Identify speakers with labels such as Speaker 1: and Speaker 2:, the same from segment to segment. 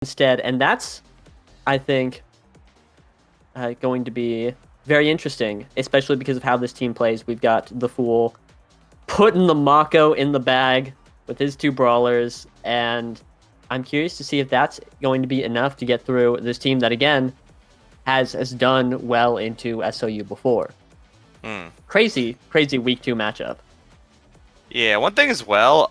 Speaker 1: instead, and that's, I think, going to be very interesting, especially because of how this team plays. We've got the Fool putting the Mako in the bag with his two Brawlers, and I'm curious to see if that's going to be enough to get through this team that, again, has done well into SLU before. Crazy week 2 matchup.
Speaker 2: Yeah, one thing as well,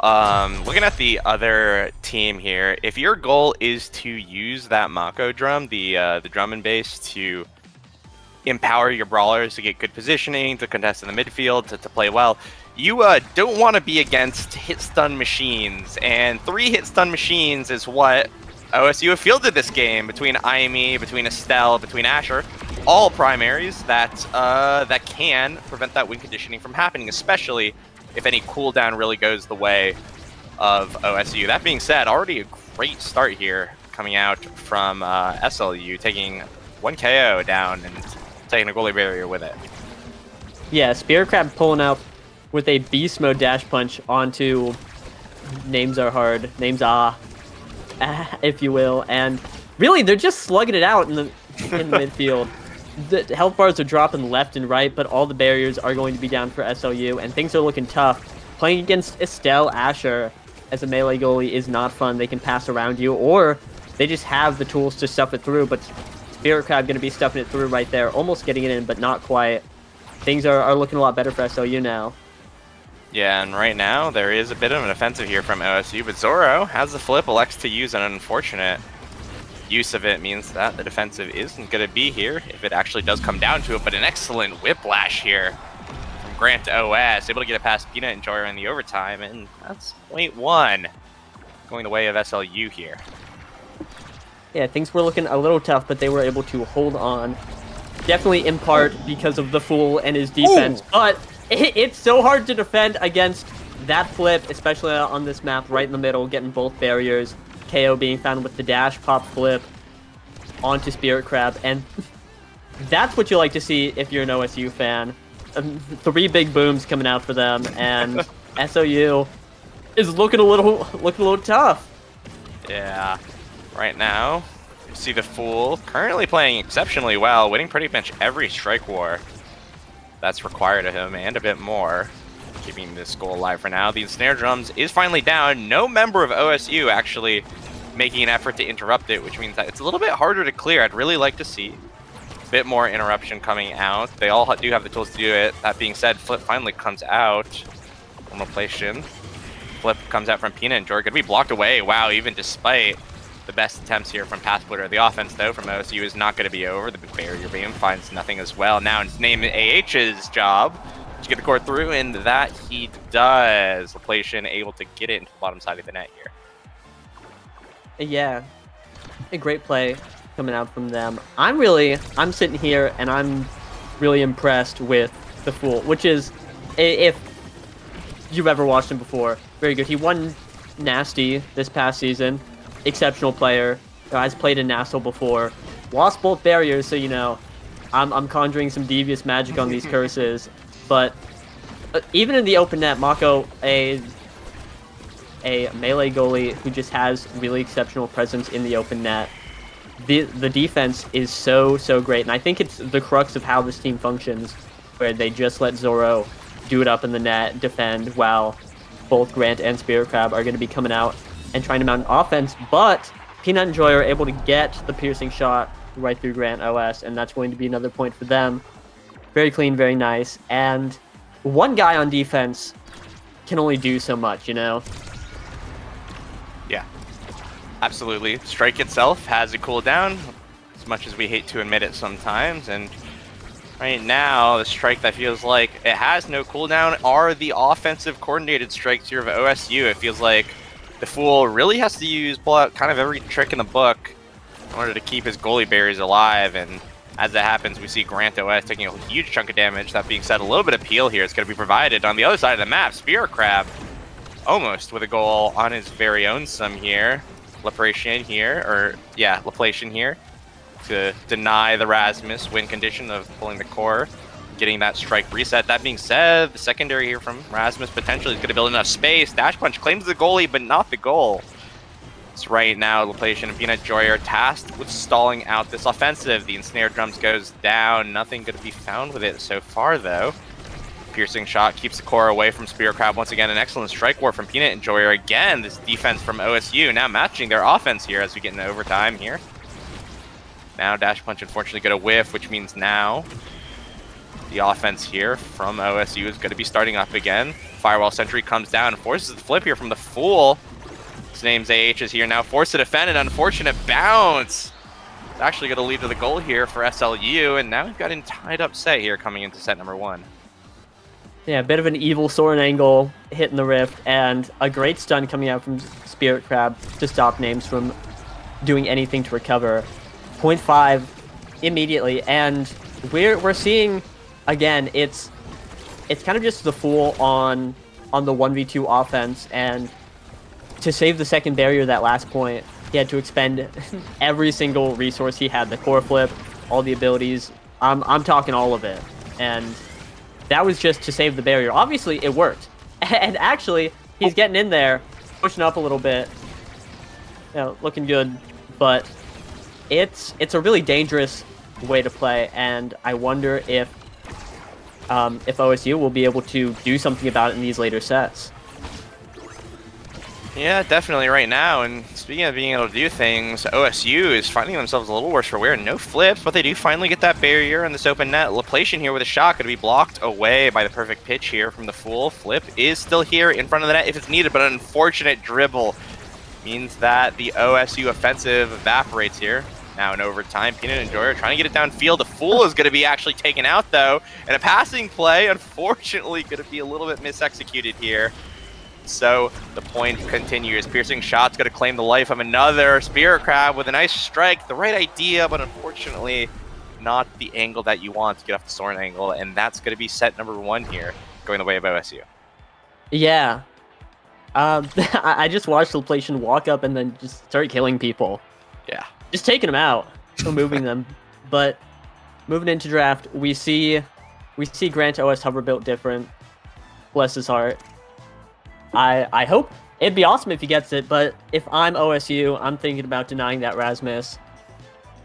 Speaker 2: looking at the other team here, if your goal is to use that Mako drum, the drum and bass, to empower your brawlers to get good positioning, to contest in the midfield, to play well, you don't want to be against hit stun machines, and 3 hit stun machines is what OSU have fielded this game between IME, between Estelle, between Asher, all primaries that that can prevent that win conditioning from happening, especially if any cooldown really goes the way of OSU. That being said, already a great start here coming out from SLU, taking 1 KO down and taking a goalie barrier with it.
Speaker 1: Yeah, Spirit Crab pulling out with a beast mode dash punch onto names are hard, if you will, and really they're just slugging it out in the midfield. The health bars are dropping left and right, but all the barriers are going to be down for SLU, and things are looking tough. Playing against Estelle Asher as a melee goalie is not fun. They can pass around you, or they just have the tools to stuff it through, but Spirit Crab going to be stuffing it through right there, almost getting it in, but not quite. Things are looking a lot better for SLU now.
Speaker 2: Yeah, and right now there is a bit of an offensive here from OSU, but Zoro has the flip, elects to use an unfortunate use of it, means that the defensive isn't going to be here if it actually does come down to it, but an excellent whiplash here from Grant OS, able to get it past Peanut and Joyer in the overtime, and that's point 1 going the way of SLU here.
Speaker 1: Yeah, things were looking a little tough, but they were able to hold on. Definitely in part because of the Fool and his defense, but it's so hard to defend against that flip, especially on this map right in the middle, getting both barriers. KO being found with the dash pop flip onto Spirit Crab, and that's what you like to see if you're an OSU fan. 3 big booms coming out for them, and SLU is looking a little tough.
Speaker 2: Yeah, right now you see the Fool currently playing exceptionally well, winning pretty much every strike war that's required of him and a bit more, keeping this goal alive for now. The snare drums is finally down. No member of OSU actually making an effort to interrupt it, which means that it's a little bit harder to clear. I'd really like to see a bit more interruption coming out. They all do have the tools to do it. That being said, Flip finally comes out from Location. Flip comes out from Peanut and Joyer. Could be blocked away. Wow, even despite the best attempts here from Path Splitter. The offense, though, from OSU is not going to be over. The barrier beam finds nothing as well. Now it's named AH's job to get the core through, and that he does. Location able to get it into the bottom side of the net here.
Speaker 1: Yeah, a great play coming out from them. I'm sitting here and I'm really impressed with the Fool, which is, if you've ever watched him before, very good. He won Nasty this past season. Exceptional player. Has played in Nassau before. Lost both barriers, so you know, I'm conjuring some devious magic on these curses. But even in the open net, Mako, a melee goalie who just has really exceptional presence in the open net. The defense is so great, and I think it's the crux of how this team functions, where they just let Zoro do it up in the net, defend, while both Grant and Spirit Crab are going to be coming out and trying to mount an offense, but Peanut and Joyer are able to get the piercing shot right through Grant OS, and that's going to be another point for them. Very clean, very nice, and one guy on defense can only do so much, you know?
Speaker 2: Yeah, absolutely. Strike itself has a cooldown, as much as we hate to admit it sometimes, and right now, the strike that feels like it has no cooldown are the offensive coordinated strikes here of OSU. It feels like the Fool really has to pull out kind of every trick in the book in order to keep his goalie barriers alive, and as that happens, we see Grant OS taking a huge chunk of damage. That being said, a little bit of peel here is going to be provided on the other side of the map. Spirit Crab almost with a goal on his very own sum here. Laplation here to deny the Rasmus win condition of pulling the core, getting that strike reset. That being said, the secondary here from Rasmus potentially is going to build enough space. Dash Punch claims the goalie, but not the goal. So right now, Laplacian and Peanut Joy are tasked with stalling out this offensive. The Ensnare Drums goes down. Nothing going to be found with it so far, though. Piercing shot keeps the core away from Spirit Crab once again. An excellent strike war from Peanut and Joyer. Again, this defense from OSU now matching their offense here as we get into overtime here. Now Dash Punch unfortunately going to whiff, which means now the offense here from OSU is going to be starting up again. Firewall Sentry comes down and forces the flip here from the Fool. His name's AH is here now, forced to defend. An unfortunate bounce. It's actually going to lead to the goal here for SLU, and now we've got an tied up set here coming into set number 1.
Speaker 1: Yeah, a bit of an evil Soren angle hitting the Rift, and a great stun coming out from Spirit Crab to stop Names from doing anything to recover. 0.5 immediately, and we're seeing again. It's kind of just the Fool on the 1v2 offense, and to save the second barrier, that last point, he had to expend every single resource he had. The core flip, all the abilities. I'm talking all of it, and that was just to save the barrier. Obviously, it worked, and actually, he's getting in there, pushing up a little bit, looking good, but it's a really dangerous way to play, and I wonder if OSU will be able to do something about it in these later sets.
Speaker 2: Yeah, definitely right now. And speaking of being able to do things, OSU is finding themselves a little worse for wear. No flips, but they do finally get that barrier in this open net. Laplacian here with a shot going to be blocked away by the perfect pitch here from the Fool. Flip is still here in front of the net if it's needed, but an unfortunate dribble means that the OSU offensive evaporates here. Now in overtime, Peanut and Joy are trying to get it downfield. The Fool is going to be actually taken out, though. And a passing play, unfortunately, going to be a little bit misexecuted here. So the point continues. Piercing shot's going to claim the life of another Spirit Crab with a nice strike. The right idea, but unfortunately not the angle that you want to get off the Soren angle. And that's going to be set number 1 here, going the way of OSU.
Speaker 1: Yeah. I just watched Laplacian walk up and then just start killing people.
Speaker 2: Yeah.
Speaker 1: Just taking them out, moving them. But moving into draft, we see Grant OS hover built different. Bless his heart. I hope it'd be awesome if he gets it, but if I'm OSU, I'm thinking about denying that Rasmus.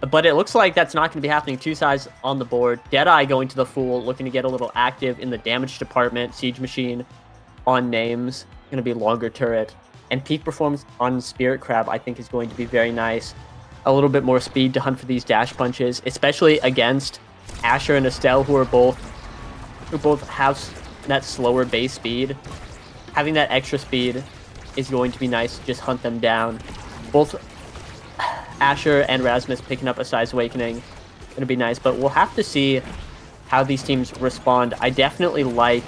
Speaker 1: But it looks like that's not going to be happening. 2 sides on the board. Deadeye going to the Fool, looking to get a little active in the damage department. Siege Machine on Names, going to be longer turret. And peak performance on Spirit Crab, I think, is going to be very nice. A little bit more speed to hunt for these dash punches, especially against Asher and Estelle, who both have that slower base speed. Having that extra speed is going to be nice to just hunt them down. Both Asher and Rasmus picking up a Size Awakening, going to be nice, but we'll have to see how these teams respond. I definitely like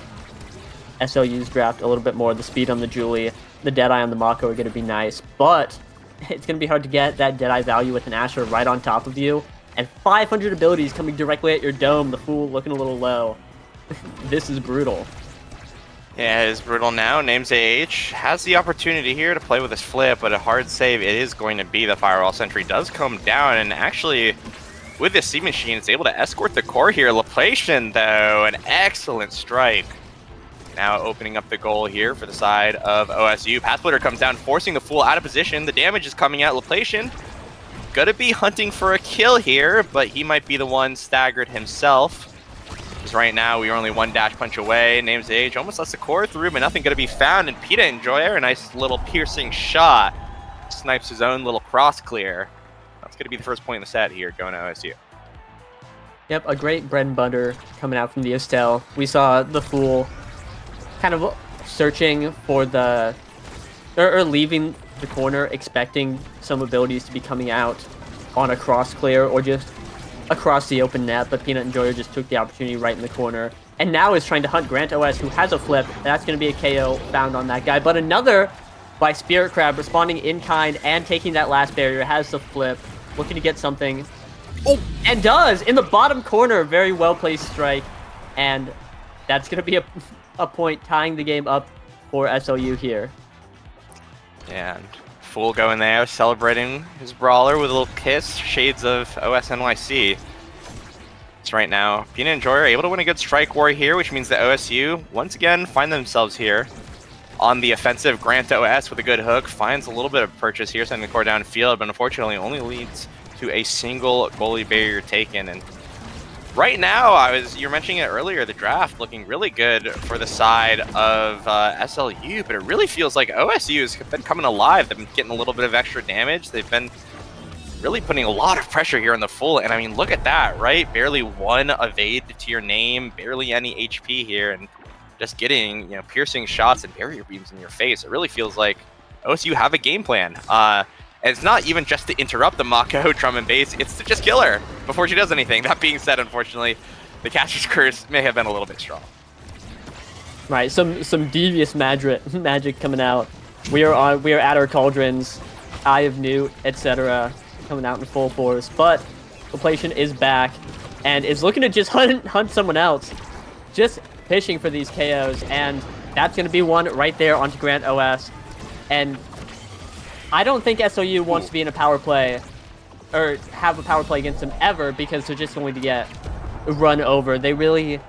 Speaker 1: SLU's draft a little bit more. The speed on the Julie, the Deadeye on the Mako are going to be nice, but it's going to be hard to get that Deadeye value with an Asher right on top of you, and 500 abilities coming directly at your dome. The Fool looking a little low. This is brutal.
Speaker 2: Yeah, it is brutal now. Names AH has the opportunity here to play with his flip, but a hard save it is going to be. The Firewall Sentry does come down, and actually, with this Sea Machine, it's able to escort the core here. Laplacian, though, an excellent strike. Now opening up the goal here for the side of OSU. Path Splitter comes down, forcing the Fool out of position. The damage is coming out. Laplacian gonna be hunting for a kill here, but he might be the one staggered himself. Because right now we are only 1 dash punch away. Name's Age almost lets the core through, but nothing gonna be found. And Peanut and Joyer, a nice little piercing shot. Snipes his own little cross clear. That's gonna be the first point in the set here, going to OSU.
Speaker 1: Yep, a great bread and butter coming out from the Estelle. We saw the Fool kind of searching for the... or leaving the corner, expecting some abilities to be coming out on a cross clear or just across the open net, but Peanut and Joyer just took the opportunity right in the corner. And now is trying to hunt Grant OS, who has a flip. That's going to be a KO found on that guy. But another by Spirit Crab, responding in kind and taking that last barrier, has the flip, looking to get something. Oh, and does! In the bottom corner, very well-placed strike. And that's going to be a point tying the game up for SLU here.
Speaker 2: And Fool going there, celebrating his Brawler with a little kiss, shades of OSNYC. So right now, Peanut and Joy are able to win a good strike war here, which means that OSU, once again, find themselves here on the offensive. Grant OS with a good hook finds a little bit of purchase here, sending the core downfield, but unfortunately only leads to a single goalie barrier taken. And right now, you were mentioning it earlier, the draft looking really good for the side of SLU, but it really feels like OSU has been coming alive. They've been getting a little bit of extra damage. They've been really putting a lot of pressure here in the full, and I mean, look at that, right? Barely one evade to your name, barely any HP here, and just getting, you know, piercing shots and barrier beams in your face. It really feels like OSU have a game plan. And it's not even just to interrupt the Mako drum and bass, it's to just kill her before she does anything. That being said, unfortunately, the caster's curse may have been a little bit strong.
Speaker 1: Right, some devious magic coming out. We are at our cauldrons, Eye of Newt, etc. coming out in full force, but Loplation is back and is looking to just hunt someone else, just fishing for these KOs, and that's going to be one right there onto Grant OS. And I don't think SLU wants to be in a power play or have a power play against them ever, because they're just going to get run over. They really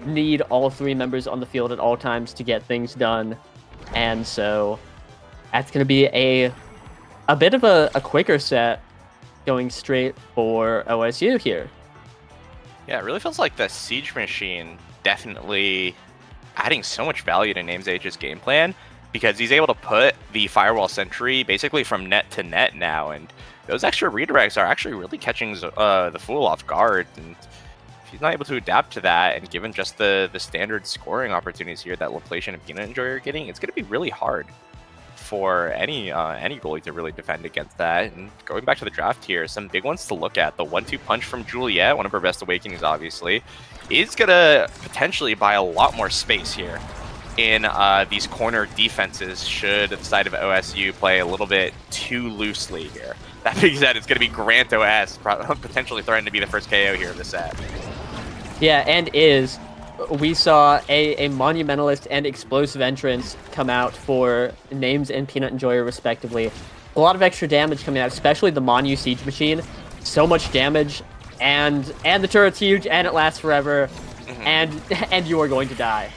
Speaker 1: need all three members on the field at all times to get things done, and so that's going to be a bit of a quicker set going straight for OSU here.
Speaker 2: Yeah, it really feels like the Siege Machine definitely adding so much value to NamesAge's game plan, because he's able to put the Firewall Sentry basically from net to net now, and those extra redirects are actually really catching the Fool off guard, and if he's not able to adapt to that, and given just the standard scoring opportunities here that Loplation and Peanut Enjoyer are getting, it's going to be really hard for any goalie to really defend against that. And going back to the draft here, some big ones to look at. The 1-2 punch from Juliet, one of her best awakenings, obviously, is going to potentially buy a lot more space here in these corner defenses should the side of OSU play a little bit too loosely here. That being said, it's going to be Grant OS potentially threatening to be the first KO here of the set.
Speaker 1: Yeah, and we saw a Monumentalist and Explosive entrance come out for Names and Peanut Enjoyer, respectively. A lot of extra damage coming out, especially the Monu Siege Machine. So much damage, and the turret's huge, and it lasts forever, and you are going to die.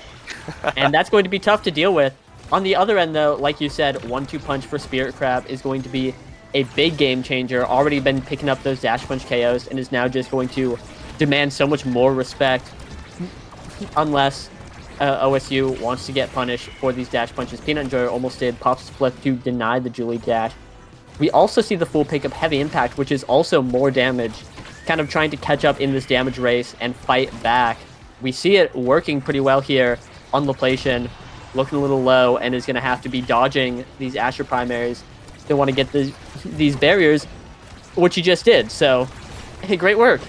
Speaker 1: And that's going to be tough to deal with. On the other end, though, like you said, 1-2 punch for Spirit Crab is going to be a big game changer. Already been picking up those dash punch KOs, and is now just going to demand so much more respect, unless OSU wants to get punished for these dash punches. Peanut Enjoyer almost did Pop's Flip to deny the Julie dash. We also see the Fool pick up Heavy Impact, which is also more damage, kind of trying to catch up in this damage race and fight back. We see it working pretty well here on Loplation, looking a little low, and is going to have to be dodging these Asher primaries. They want to get these barriers, which he just did. So, hey, great work.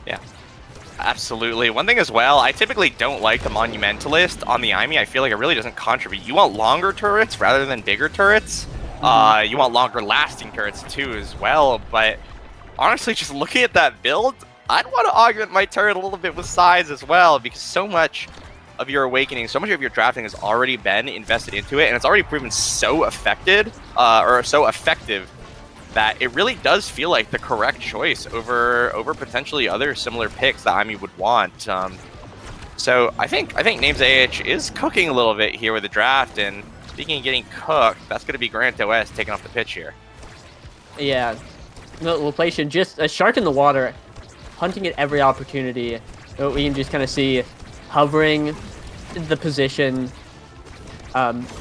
Speaker 2: Yeah, absolutely. One thing as well, I typically don't like the Monumentalist on the IME. I feel like it really doesn't contribute. You want longer turrets rather than bigger turrets. You want longer lasting turrets too as well. But honestly, just looking at that build, I'd want to augment my turret a little bit with size as well, because so much of your awakening, so much of your drafting has already been invested into it, and it's already proven so effective that it really does feel like the correct choice over potentially other similar picks that IME would want. So I think NamesAH is cooking a little bit here with the draft, and speaking of getting cooked, that's going to be Grant OS taking off the pitch here.
Speaker 1: Yeah, Loplation, just a shark in the water, hunting at every opportunity. We can just kind of see hovering the position,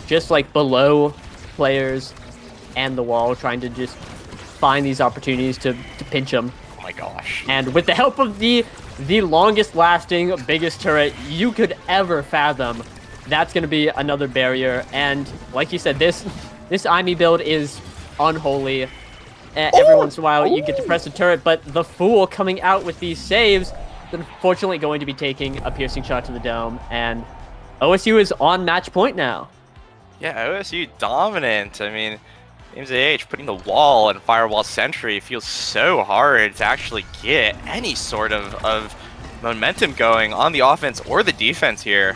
Speaker 1: just like below players and the wall, trying to just find these opportunities to pinch them.
Speaker 2: Oh my gosh. And
Speaker 1: with the help of the longest lasting, biggest turret you could ever fathom, that's going to be another barrier. And like you said, this IME build is unholy. Every once in a while you get to press a turret, but the Fool coming out with these saves, unfortunately going to be taking a piercing shot to the dome, and OSU is on match point now.
Speaker 2: Yeah, OSU dominant. I mean, NamesAH putting the wall and Firewall Sentry feels so hard to actually get any sort of momentum going on the offense or the defense here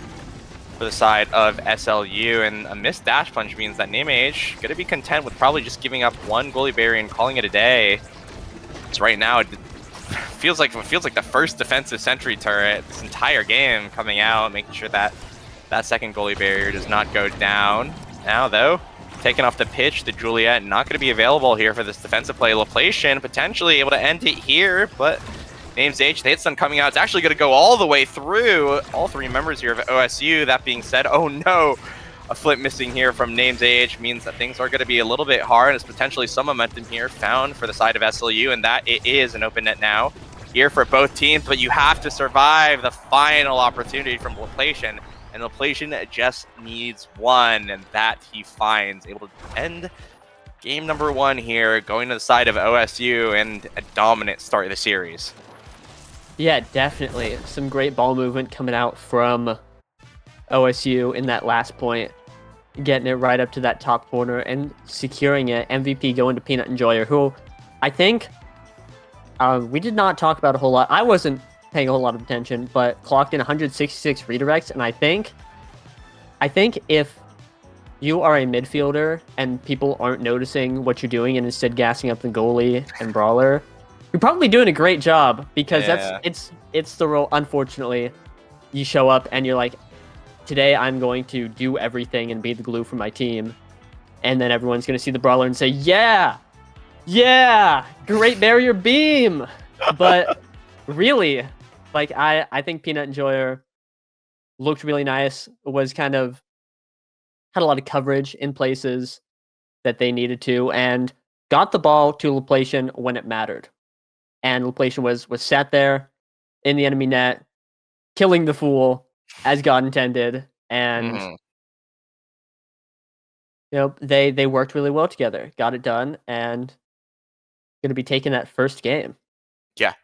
Speaker 2: for the side of SLU, and a missed dash punch means that NamesAH going to be content with probably just giving up one goalie barrier and calling it a day. So right now, it feels like the first defensive sentry turret this entire game coming out, making sure that That second goalie barrier does not go down. Now, though, taken off the pitch, the Juliet not going to be available here for this defensive play. Laplation potentially able to end it here, but Names H, the hit stun coming out. It's actually going to go all the way through all three members here of OSU. That being said, oh no, a flip missing here from Names AH means that things are going to be a little bit hard. There's potentially some momentum here found for the side of SLU, and that it is an open net now here for both teams, but you have to survive the final opportunity from Laplation, and Laplation just needs one, and that he finds, able to end game number one here, going to the side of OSU, and a dominant start of the series.
Speaker 1: Yeah, definitely. Some great ball movement coming out from OSU in that last point, getting it right up to that top corner and securing it. MVP going to Peanut Enjoyer, who I think we did not talk about a whole lot. I wasn't paying a whole lot of attention, but clocked in 166 redirects, and I think if you are a midfielder and people aren't noticing what you're doing and instead gassing up the goalie and Brawler, you're probably doing a great job, because it's the role. Unfortunately, you show up and you're like, today I'm going to do everything and be the glue for my team, and then everyone's going to see the Brawler and say, yeah, great barrier beam. But really, like, I think Peanut Enjoyer looked really nice, was kind of had a lot of coverage in places that they needed to, and got the ball to Laplation when it mattered. And Laplation was sat there in the enemy net, killing the fool as God intended, and you know, they worked really well together, got it done, and going to be taking that first game.
Speaker 2: Yeah.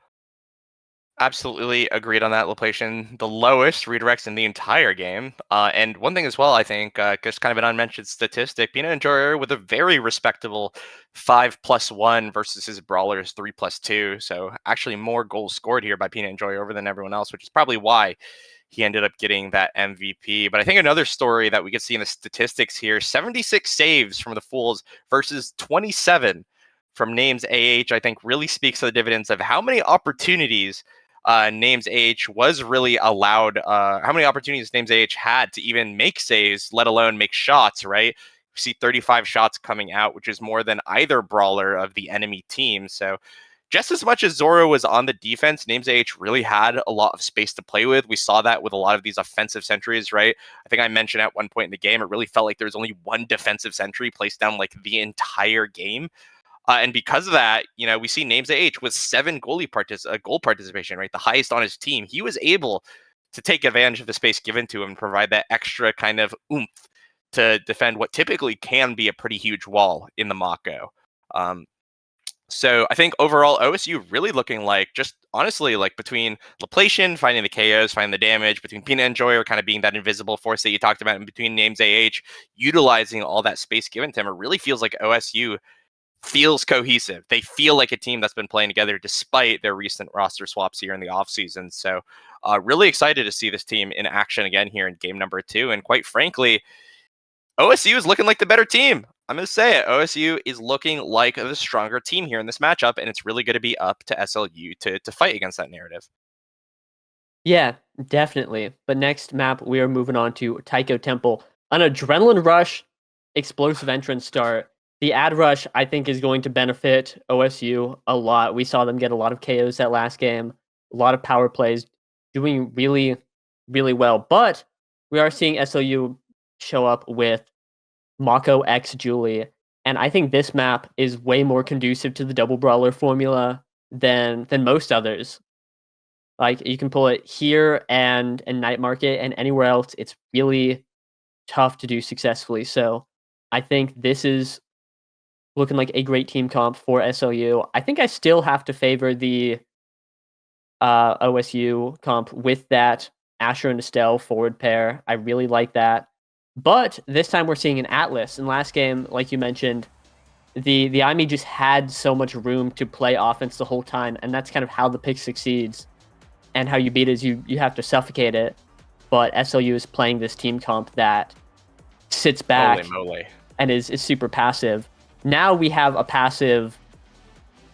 Speaker 2: Absolutely agreed on that. Laplation, the lowest redirects in the entire game. And one thing as well, I think, just kind of an unmentioned statistic, Peanut Enjoyer with a very respectable 5+1 versus his Brawler's 3+2. So actually more goals scored here by Peanut Enjoyer over than everyone else, which is probably why he ended up getting that MVP. But I think another story that we could see in the statistics here, 76 saves from the Fools versus 27 from Names AH, I think really speaks to the dividends of how many opportunities Names AH was really allowed, how many opportunities Names AH had to even make saves, let alone make shots, right? We see 35 shots coming out, which is more than either Brawler of the enemy team. So just as much as Zoro was on the defense, Names AH really had a lot of space to play with. We saw that with a lot of these offensive sentries, right? I think I mentioned at one point in the game, it really felt like there was only one defensive sentry placed down like the entire game. And because of that, you know, we see Names AH with 7 goal participation, right? The highest on his team. He was able to take advantage of the space given to him and provide that extra kind of oomph to defend what typically can be a pretty huge wall in the Mako. So I think overall OSU really looking like, just honestly, like between Laplation finding the KOs, finding the damage, between Peanut Enjoyer kind of being that invisible force that you talked about, and between Names AH utilizing all that space given to him, it really feels like OSU feels cohesive. They feel like a team that's been playing together despite their recent roster swaps here in the offseason. So really excited to see this team in action again here in game number 2. And quite frankly, OSU is looking like the better team. I'm going to say it. OSU is looking like the stronger team here in this matchup, and it's really going to be up to SLU to fight against that narrative.
Speaker 1: Yeah, definitely. But next map, we are moving on to Taiko Temple. An adrenaline rush, explosive entrance start. The ad rush, I think, is going to benefit OSU a lot. We saw them get a lot of KOs that last game, a lot of power plays, doing really, really well. But we are seeing SLU show up with Mako X Julie, and I think this map is way more conducive to the double Brawler formula than most others. Like, you can pull it here and Night Market, and anywhere else, it's really tough to do successfully. So I think this is looking like a great team comp for SLU. I think I still have to favor the OSU comp with that Asher and Estelle forward pair. I really like that. But this time we're seeing an Atlas. In last game, like you mentioned, the IME just had so much room to play offense the whole time, and that's kind of how the pick succeeds. And how you beat it is you have to suffocate it. But SLU is playing this team comp that sits back and is super passive. Now we have a passive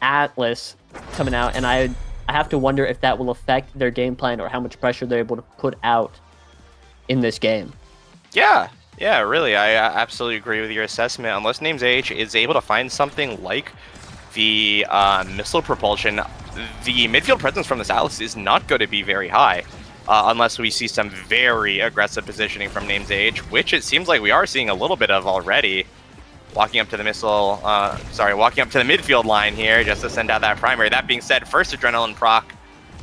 Speaker 1: Atlas coming out, and I have to wonder if that will affect their game plan or how much pressure they're able to put out in this game.
Speaker 2: Yeah, really. I absolutely agree with your assessment. Unless Names AH is able to find something like the missile propulsion, the midfield presence from this Atlas is not going to be very high. Unless we see some very aggressive positioning from Names AH, which it seems like we are seeing a little bit of already. Walking up to the walking up to the midfield line here just to send out that primary. That being said, first Adrenaline proc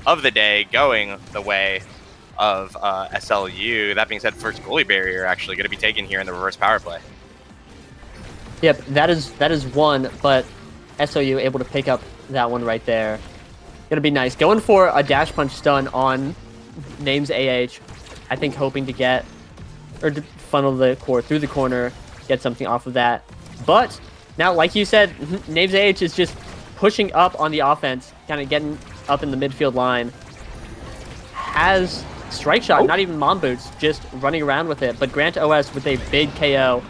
Speaker 2: of the day going the way of SLU. That being said, first goalie barrier actually going to be taken here in the reverse power play.
Speaker 1: Yep, that is one, but SLU able to pick up that one right there. Gonna be nice. Going for a dash punch stun on Names AH. I think hoping to get, or to funnel the core through the corner, get something off of that. But now, like you said, Names AH is just pushing up on the offense, kind of getting up in the midfield line. Has strike shot, not even mom boots, just running around with it. But Grant OS with a big KO.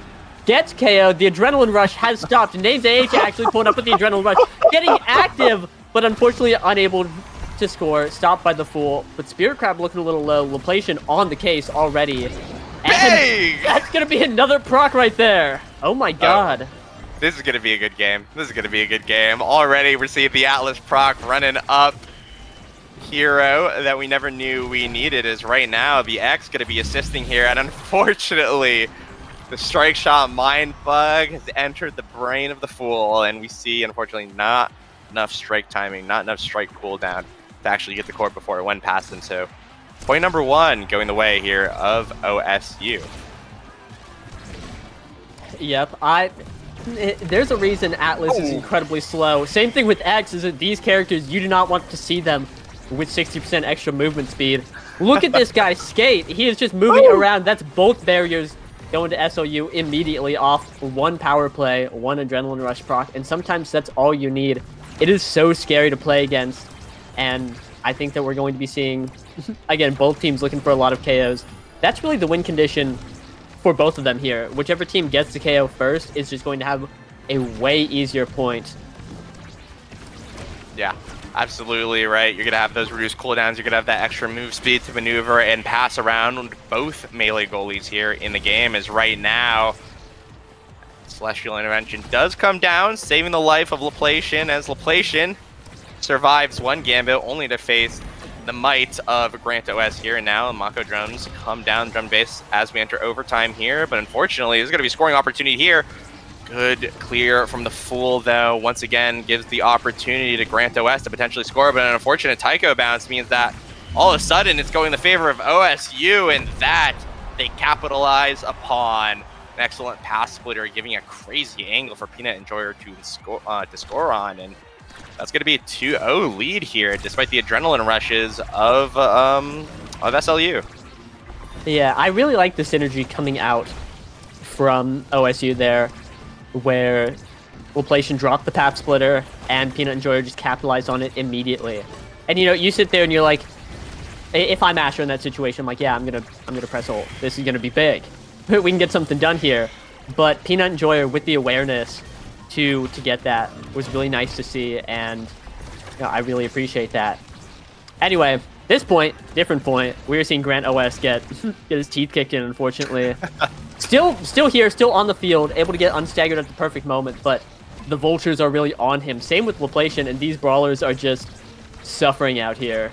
Speaker 1: Gets KO. The adrenaline rush has stopped. Names AH actually pulling up with the adrenaline rush. Getting active, but unfortunately unable to score. Stopped by the Fool. But Spirit Crab looking a little low. Laplation on the case already. And that's going to be another proc right there. Oh my god.
Speaker 2: This is going to be a good game. Already we're seeing the Atlas proc running up. Hero that we never knew we needed is right now the X going to be assisting here, and unfortunately the strike shot mind bug has entered the brain of the Fool, and we see unfortunately not enough strike timing, not enough strike cooldown to actually get the core before it went past him. So point number one going the way here of OSU.
Speaker 1: Yep, there's a reason Atlas is incredibly slow. Same thing with X, is that these characters, you do not want to see them with 60% extra movement speed. Look at this guy skate. He is just moving around. That's both barriers going to SLU immediately off one power play, one adrenaline rush proc, and sometimes that's all you need. It is so scary to play against, and I think that we're going to be seeing, again, both teams looking for a lot of KOs. That's really the win condition for both of them here. Whichever team gets the KO first is just going to have a way easier point.
Speaker 2: Yeah, absolutely right. You're going to have those reduced cooldowns. You're going to have that extra move speed to maneuver and pass around both melee goalies here in the game, as right now Celestial Intervention does come down, saving the life of Laplation, as Laplation survives one gambit only to face the might of Grant OS here. And now Mako drums come down drum base as we enter overtime here, but unfortunately there's going to be a scoring opportunity here. Good clear from the Fool, though. Once again, gives the opportunity to Grant OS to potentially score, but an unfortunate Tycho bounce means that all of a sudden it's going in the favor of OSU, and that they capitalize upon. An excellent pass splitter, giving a crazy angle for Peanut Enjoyer to score on, and that's going to be a 2-0 lead here, despite the adrenaline rushes of SLU.
Speaker 1: Yeah, I really like the synergy coming out from OSU there, where Laplation dropped the Pap Splitter and Peanut Enjoyer just capitalized on it immediately. And you sit there and you're like, if I'm Asher in that situation, I'm like, yeah, I'm gonna press ult. This is gonna be big. We can get something done here. But Peanut Enjoyer with the awareness to get that was really nice to see, and I really appreciate that. Anyway, this point, different point. We are seeing Grant OS get his teeth kicked in, unfortunately. Still here, still on the field, able to get unstaggered at the perfect moment, but the Vultures are really on him. Same with Laplation, and these Brawlers are just suffering out here.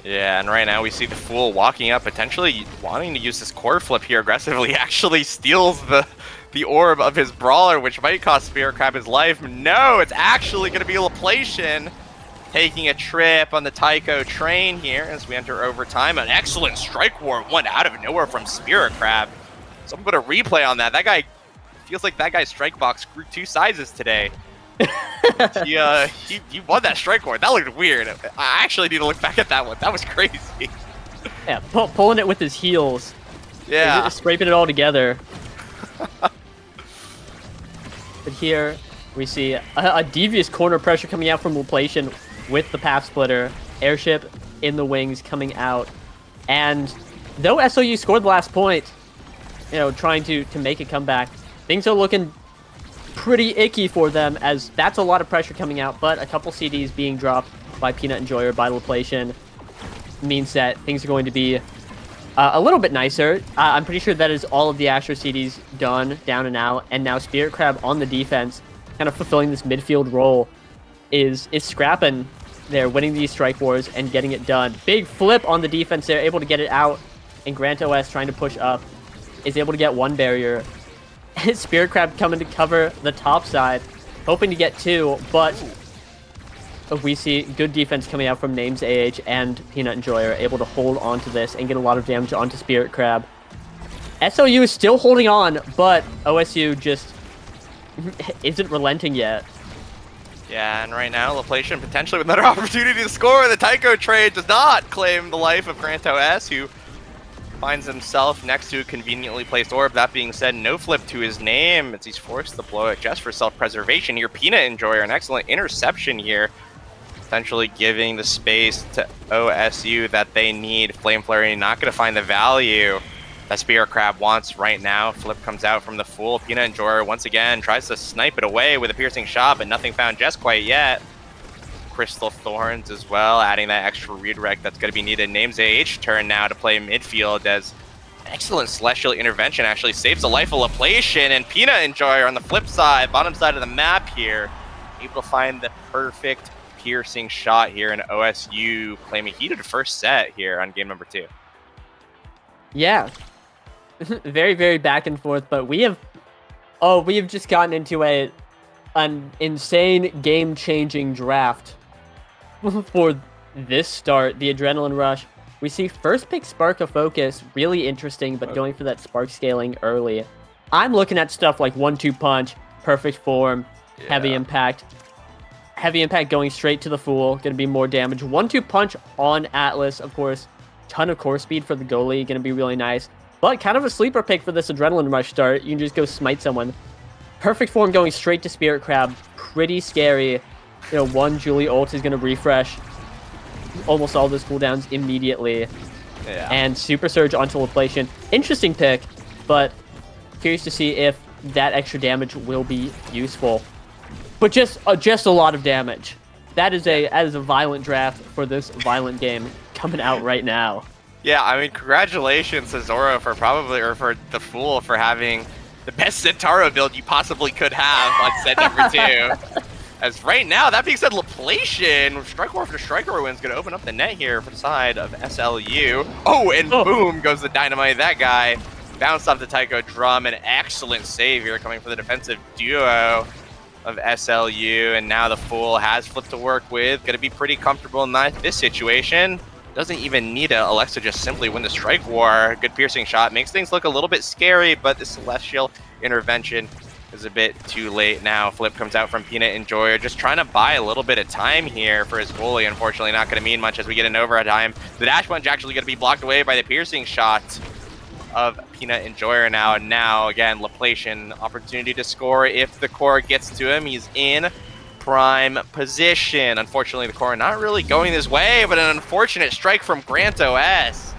Speaker 2: Yeah, and right now we see the Fool walking up, potentially wanting to use this core flip here aggressively. Actually steals the orb of his Brawler, which might cost Spirit Crab his life. No, it's actually going to be Laplation taking a trip on the Tycho train here as we enter overtime. An excellent strike war, one out of nowhere from Spirit Crab. So I'm going to replay on that. That guy feels like that guy's strike box grew 2 sizes today. he won that strike war. That looked weird. I actually need to look back at that one. That was crazy.
Speaker 1: Yeah, pulling it with his heels.
Speaker 2: Yeah.
Speaker 1: Just scraping it all together. But here we see a devious corner pressure coming out from Laplation with the Pap Splitter. Airship in the wings coming out. And though SLU scored the last point, trying to make a comeback, things are looking pretty icky for them, as that's a lot of pressure coming out, but a couple CDs being dropped by Peanut Enjoyer, by Laplation, means that things are going to be a little bit nicer. I'm pretty sure that is all of the Astro CDs done, down and out, and now Spirit Crab on the defense, kind of fulfilling this midfield role, is scrapping there, winning these strike wars and getting it done. Big flip on the defense there, able to get it out, and Grant OS trying to push up, is able to get one barrier. Spirit Crab coming to cover the top side, hoping to get two, but we see good defense coming out from Names AH and Peanut Enjoyer, able to hold on to this and get a lot of damage onto Spirit Crab. SLU is still holding on, but OSU just isn't relenting yet.
Speaker 2: Yeah, and right now, Laplation potentially with another opportunity to score. The Tycho trade does not claim the life of Grant OS, who finds himself next to a conveniently placed orb. That being said, no flip to his name as he's forced to blow it just for self-preservation here. Peanut Enjoyer, an excellent interception here, potentially giving the space to OSU that they need. Flame Flurry not going to find the value that Spirit Crab wants right now. Flip comes out from the Fool. Peanut Enjoyer once again tries to snipe it away with a piercing shot, but nothing found just quite yet. Crystal Thorns as well, adding that extra redirect that's going to be needed. Names AH turn now to play midfield as excellent Celestial Intervention actually saves the life of Laplation, and Peanut Enjoyer on the flip side, bottom side of the map here, able to find the perfect piercing shot here, and OSU claiming heated first set here on game number 2.
Speaker 1: Yeah. Very, very back and forth, but we have just gotten into an insane game-changing draft for this start, the Adrenaline Rush. We see first pick Spark of Focus, really interesting, but going for that Spark scaling early. I'm looking at stuff like 1-2 Punch, Perfect Form, Heavy Impact. Heavy Impact going straight to the Fool, going to be more damage. 1-2 Punch on Atlas, of course. Ton of core speed for the goalie, going to be really nice. But kind of a sleeper pick for this Adrenaline Rush start. You can just go smite someone. Perfect Form going straight to Spirit Crab. Pretty scary. You know, one Julie ult is going to refresh almost all those cooldowns immediately.
Speaker 2: Yeah.
Speaker 1: And Super Surge onto Laplation. Interesting pick, but curious to see if that extra damage will be useful. But just a lot of damage. That is a violent draft for this violent game coming out right now.
Speaker 2: Yeah, I mean, congratulations to Zoro for for the Fool for having the best Centauro build you possibly could have on set number 2. As right now, that being said, Laplation, Strike War after Striker win, is going to open up the net here for the side of SLU. Oh, and boom goes the dynamite. That guy bounced off the Tycho drum. An excellent save here coming from the defensive duo of SLU. And now the Fool has Flip to work with. Going to be pretty comfortable in this situation. Doesn't even need Alexa, just simply win the Strike War. Good piercing shot. Makes things look a little bit scary, but the Celestial Intervention is a bit too late now. Flip comes out from Peanut Enjoyer, just trying to buy a little bit of time here for his goalie. Unfortunately, not going to mean much as we get an overtime. The dash punch actually going to be blocked away by the piercing shot of Peanut Enjoyer now. And now, again, Laplation, opportunity to score if the core gets to him. He's in prime position. Unfortunately, the core not really going this way, but an unfortunate strike from Grant OS.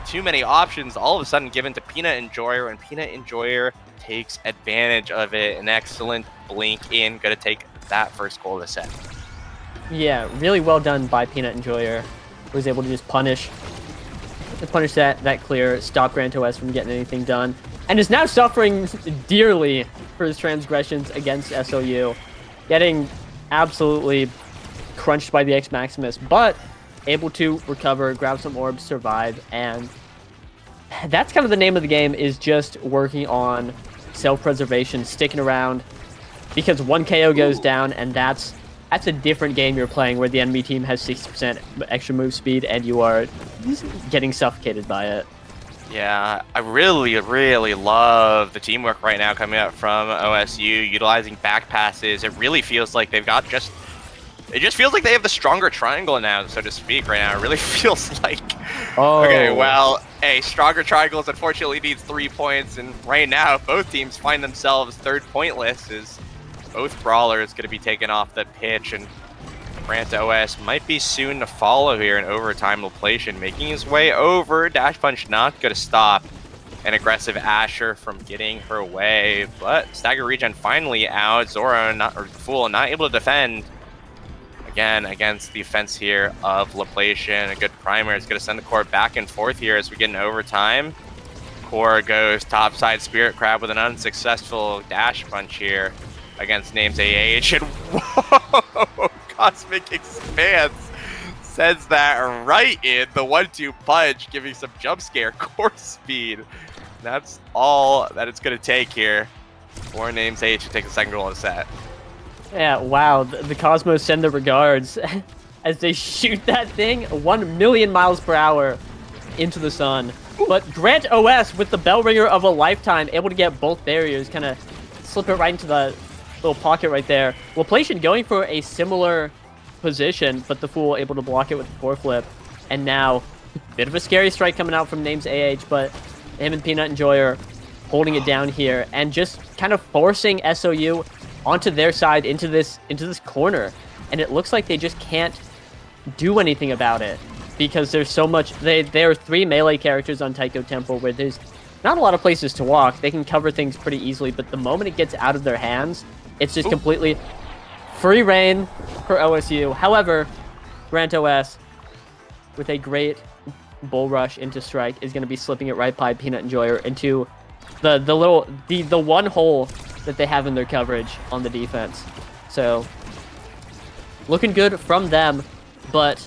Speaker 2: Too many options all of a sudden given to Peanut Enjoyer, and Peanut Enjoyer takes advantage of it. An excellent blink in, gonna take that first goal of the set.
Speaker 1: Yeah, really well done by Peanut Enjoyer. Was able to just punish that clear, stop Grant OS from getting anything done, and is now suffering dearly for his transgressions against SLU. Getting absolutely crunched by the X Maximus, but able to recover, grab some orbs, survive, and that's kind of the name of the game, is just working on self-preservation, sticking around, because one KO goes down, and that's a different game you're playing where the enemy team has 60% extra move speed and you are getting suffocated by it.
Speaker 2: Yeah, I really, really love the teamwork right now coming up from OSU, utilizing back passes. It really feels like they've got it just feels like they have the stronger triangle now, so to speak, right now. It really feels like, okay, well, hey, stronger triangles unfortunately needs 3 points, and right now both teams find themselves third pointless as both Brawlers going to be taken off the pitch, and Grant OS might be soon to follow here in overtime. Laplation making his way over. Dash punch not going to stop an aggressive Asher from getting her way, but Stagger Regen finally out. Zoro, Fool, not able to defend again against the defense here of Laplacian. A good primer is going to send the core back and forth here as we get in overtime. Core goes topside Spirit Crab with an unsuccessful dash punch here against Names AH. And whoa! Cosmic Expanse sends that right in the 1-2 punch, giving some jump scare core speed. That's all that it's going to take here for Names AH to take the second goal in the set.
Speaker 1: Yeah, wow. The Cosmos send their regards as they shoot that thing 1 million miles per hour into the sun. But Grant OS with the bell ringer of a lifetime, able to get both barriers, kind of slip it right into the little pocket right there. Laplacian going for a similar position, but the Fool able to block it with the core flip. And now, bit of a scary strike coming out from Names AH, but him and Peanut Enjoyer holding it down here and just kind of forcing SLU onto their side into this corner. And it looks like they just can't do anything about it because there's so much. There are 3 melee characters on Taiko Temple where there's not a lot of places to walk. They can cover things pretty easily, but the moment it gets out of their hands, it's just completely free reign for OSU. However, Grant OS with a great bull rush into strike is going to be slipping it right by Peanut Enjoyer into the one hole that they have in their coverage on the defense. So looking good from them, but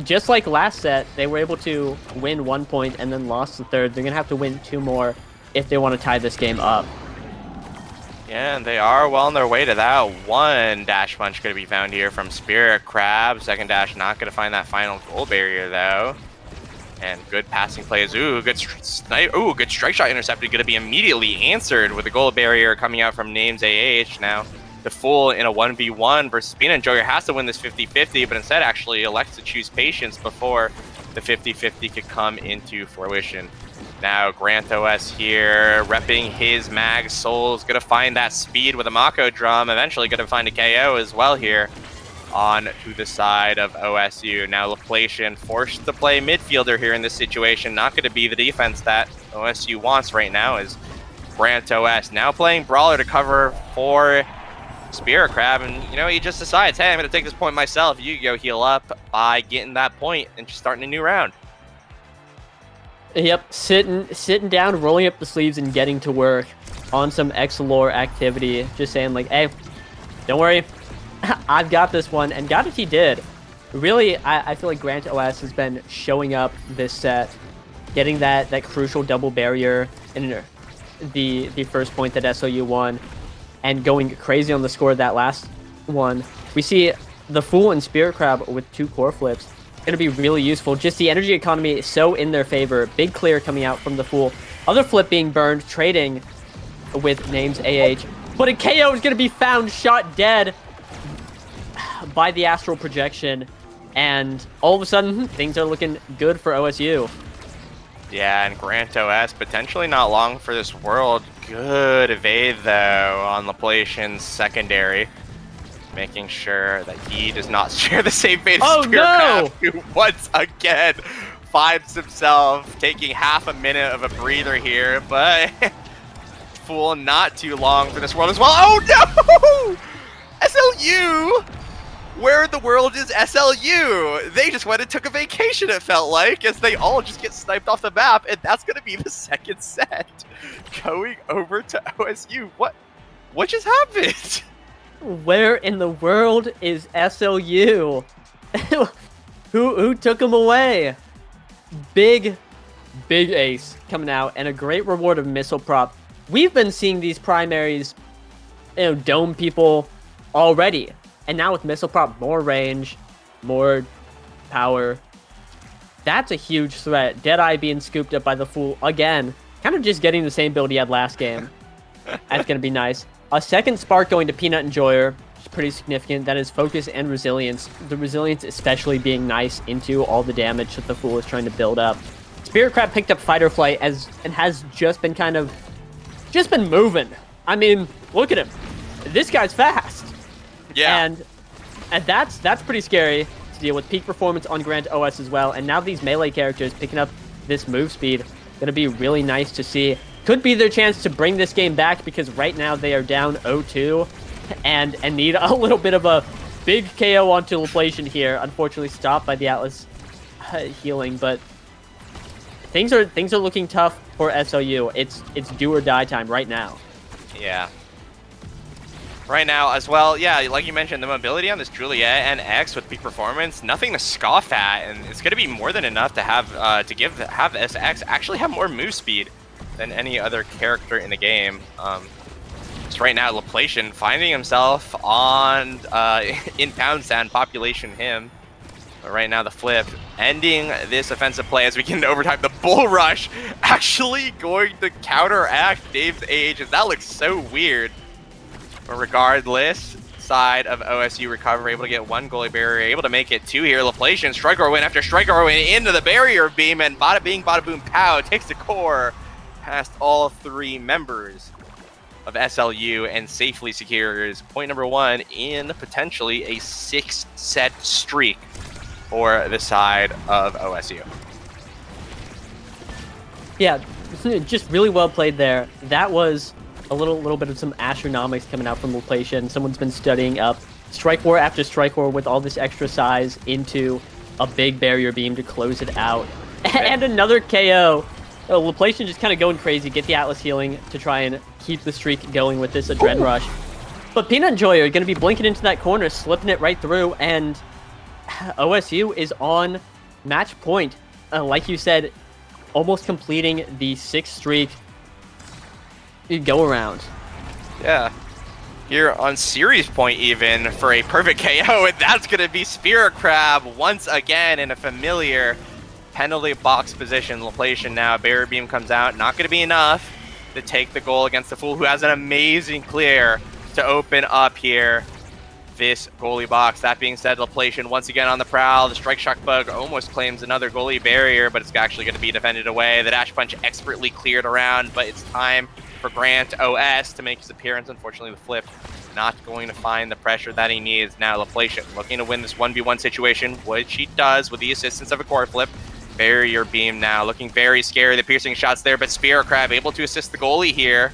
Speaker 1: just like last set, they were able to win 1 point and then lost the third. They're going to have to win 2 more if they want to tie this game up.
Speaker 2: Yeah, and they are well on their way to that. 1 dash punch going to be found here from Spirit Crab. Second dash not going to find that final goal barrier, though. And good passing plays. Ooh, good good strike shot intercepted. Going to be immediately answered with a goal barrier coming out from Names AH. Now, the Fool in a 1v1 versus Peanut Enjoyer has to win this 50-50, but instead actually elects to choose patience before the 50-50 could come into fruition. Now, Grant OS here, repping his Mag Souls. Going to find that speed with a Mako drum. Eventually going to find a KO as well here on to the side of OSU. Now Laplacian forced to play midfielder here in this situation. Not going to be the defense that OSU wants right now, is Grant OS now playing Brawler to cover for Spirit Crab. And, you know, he just decides, hey, I'm going to take this point myself. You go heal up by getting that point and just starting a new round.
Speaker 1: Yep, sitting down, rolling up the sleeves and getting to work on some Exalore activity. Just saying like, hey, don't worry. I've got this one, and got it he did. Really, I feel like Grant OS has been showing up this set, getting that crucial double barrier in the first point that SLU won, and going crazy on the score of that last one. We see the Fool and Spirit Crab with 2 core flips. Going to be really useful. Just the energy economy is so in their favor. Big clear coming out from the Fool. Other flip being burned, trading with Names AH. But a KO is going to be found, shot dead by the astral projection, and all of a sudden things are looking good for OSU.
Speaker 2: Yeah, and Grant OS potentially not long for this world. Good evade though on Laplacian's secondary, making sure that he does not share the same fate as Spirit Crab, who once again finds himself taking half a minute of a breather here, but Fool not too long for this world as well. Oh no! SLU! Where in the world is SLU? They just went and took a vacation, it felt like, as they all just get sniped off the map, and that's going to be the second set. Going over to OSU. What just happened?
Speaker 1: Where in the world is SLU? Who took him away? Big ace coming out, and a great reward of missile prop. We've been seeing these primaries, dome people already. And now with missile prop, more range, more power. That's a huge threat. Deadeye being scooped up by the Fool again. Kind of just getting the same build he had last game. That's going to be nice. A second spark going to Peanut Enjoyer, which is pretty significant. That is focus and resilience. The resilience especially being nice into all the damage that the Fool is trying to build up. Spirit Crab picked up Fight or Flight and has just been moving. I mean, look at him. This guy's fast.
Speaker 2: Yeah.
Speaker 1: And that's pretty scary to deal with. Peak performance on Grant OS as well. And now these melee characters picking up this move speed. Going to be really nice to see. Could be their chance to bring this game back, because right now they are down 0-2 and need a little bit of a Big KO onto Laplation here. Unfortunately stopped by the Atlas healing, but things are looking tough for SLU. It's do or die time right now.
Speaker 2: Yeah. Right now as well, yeah, like you mentioned, the mobility on this Juliet and X with peak performance, nothing to scoff at, and it's going to be more than enough to have this X actually have more move speed than any other character in the game. So right now, Laplation finding himself on in pound sand population him. But right now, the flip ending this offensive play as we get into overtime. The bull rush actually going to counteract Dave's age, and that looks so weird. But regardless, side of OSU recover, able to get one goalie barrier, able to make it two here. Laplation, striker win after striker win into the barrier beam, and bada bing, bada boom, pow, takes the core past all three members of SLU and safely secures point number one in potentially a 6-set streak for the side of OSU.
Speaker 1: Yeah, just really well played there. That was a little bit of some astronomics coming out from Laplation. Someone's been studying up strike war after strike war with all this extra size into a big barrier beam to close it out. And another KO. Laplation just kind of going crazy, get the Atlas healing to try and keep the streak going with this Adren rush. But Peanut and Joy are going to be blinking into that corner, slipping it right through, and OSU is on match point. Like you said, almost completing the 6th streak go around.
Speaker 2: Yeah. Here on series point even for a perfect KO, and that's going to be Spirit Crab once again in a familiar penalty box position. Laplation now, barrier beam comes out, not going to be enough to take the goal against the Fool, who has an amazing clear to open up here this goalie box. That being said, Laplation once again on the prowl. The Strike Shock Bug almost claims another goalie barrier, but it's actually going to be defended away. The Dash Punch expertly cleared around, but it's time for Grant OS to make his appearance. Unfortunately, the flip not going to find the pressure that he needs. Now Laplation looking to win this 1v1 situation, which he does with the assistance of a core flip. Barrier beam now, looking very scary. The piercing shots there, but Spirit Crab able to assist the goalie here.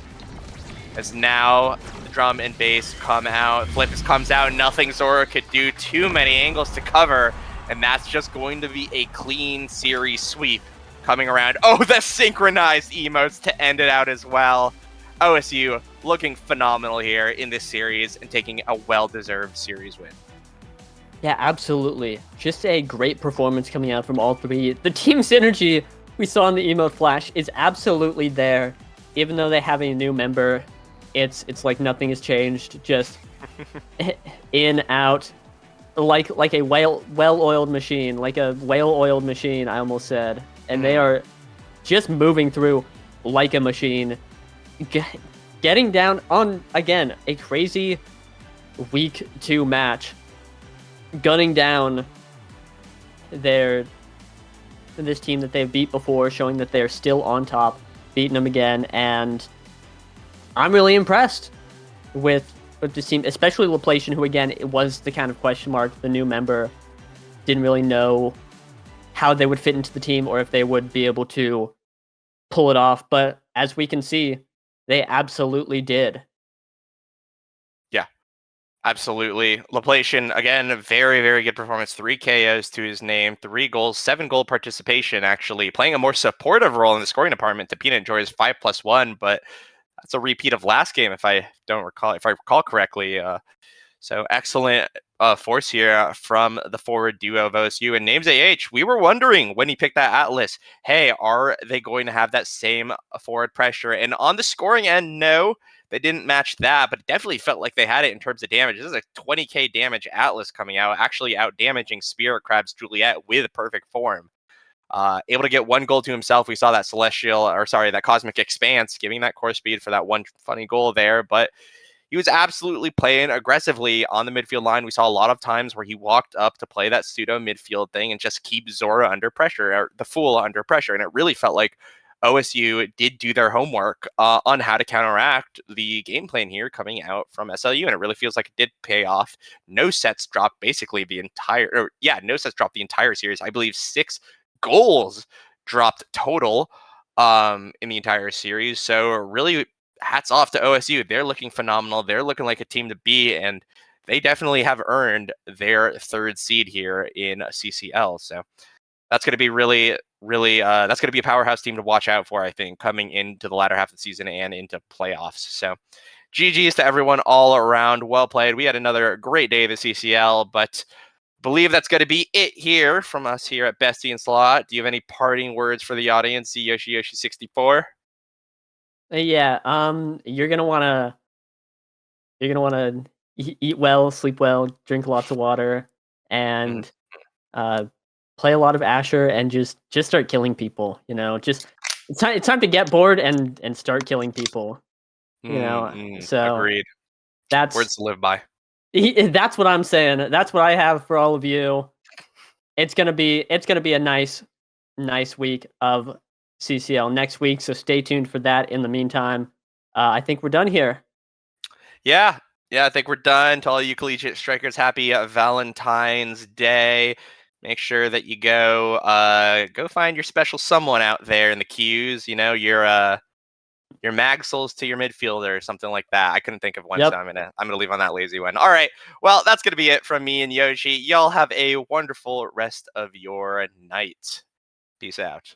Speaker 2: As now the drum and bass come out. Flip comes out, nothing Zora could do. Too many angles to cover, and that's just going to be a clean series sweep coming around. Oh, the synchronized emotes to end it out as well. OSU looking phenomenal here in this series and taking a well-deserved series win.
Speaker 1: Yeah, absolutely. Just a great performance coming out from all three. The team synergy we saw in the emote flash is absolutely there. Even though they have a new member, it's like nothing has changed. Just in, out, like a well-oiled machine, like a whale-oiled machine, I almost said. And they are just moving through like a machine. Getting down on, again, a crazy week 2 match. Gunning down this team that they've beat before, showing that they're still on top, beating them again, and I'm really impressed with this team, especially Laplation, who again, it was the kind of question mark, the new member, didn't really know how they would fit into the team or if they would be able to pull it off, but as we can see, they absolutely did.
Speaker 2: Absolutely. Laplation, again, a very, very good performance. 3 KOs to his name, 3 goals, 7 goal participation, actually. Playing a more supportive role in the scoring department to Peanut Joy's 5+1, but that's a repeat of last game, if I recall correctly. So excellent force here from the forward duo of OSU. And Names AH, we were wondering when he picked that Atlas, hey, are they going to have that same forward pressure? And on the scoring end, no. They didn't match that, but it definitely felt like they had it in terms of damage. This is a 20k damage Atlas coming out, actually out damaging Spirit Crab's Juliet with perfect form. Able to get 1 goal to himself. We saw that that Cosmic Expanse, giving that core speed for that one funny goal there, but he was absolutely playing aggressively on the midfield line. We saw a lot of times where he walked up to play that pseudo midfield thing and just keep Zora under pressure, or the Fool under pressure, and it really felt like OSU did do their homework on how to counteract the game plan here coming out from SLU, and it really feels like it did pay off. No sets dropped basically the entire, no sets dropped the entire series. I believe 6 goals dropped total in the entire series. So really hats off to OSU. They're looking phenomenal. They're looking like a team to be, and they definitely have earned their 3rd seed here in CCL. So that's going to be really, really, that's going to be a powerhouse team to watch out for, I think, coming into the latter half of the season and into playoffs. So GG's to everyone all around. Well played. We had another great day of the CCL, but believe that's going to be it here from us here at Bestie and Slot. Do you have any parting words for the audience, Yoshi 64?
Speaker 1: Yeah, you're gonna wanna eat well, sleep well, drink lots of water,
Speaker 2: Mhm.
Speaker 1: and play a lot of Asher, and just start killing people. Just it's time to get bored and start killing people. So
Speaker 2: Agreed.
Speaker 1: that's
Speaker 2: Words to live by.
Speaker 1: that's what I'm saying. That's what I have for all of you. It's gonna be a nice week of CCL next week. So stay tuned for that. In the meantime, I think we're done here.
Speaker 2: Yeah. Yeah, I think we're done. To all you collegiate strikers, happy Valentine's Day. Make sure that you go find your special someone out there in the queues. Your mag souls to your midfielder or something like that. I couldn't think of one, so
Speaker 1: Yep.
Speaker 2: I'm gonna leave on that lazy one. All right. Well, that's gonna be it from me and Yoshi. Y'all have a wonderful rest of your night. Peace out.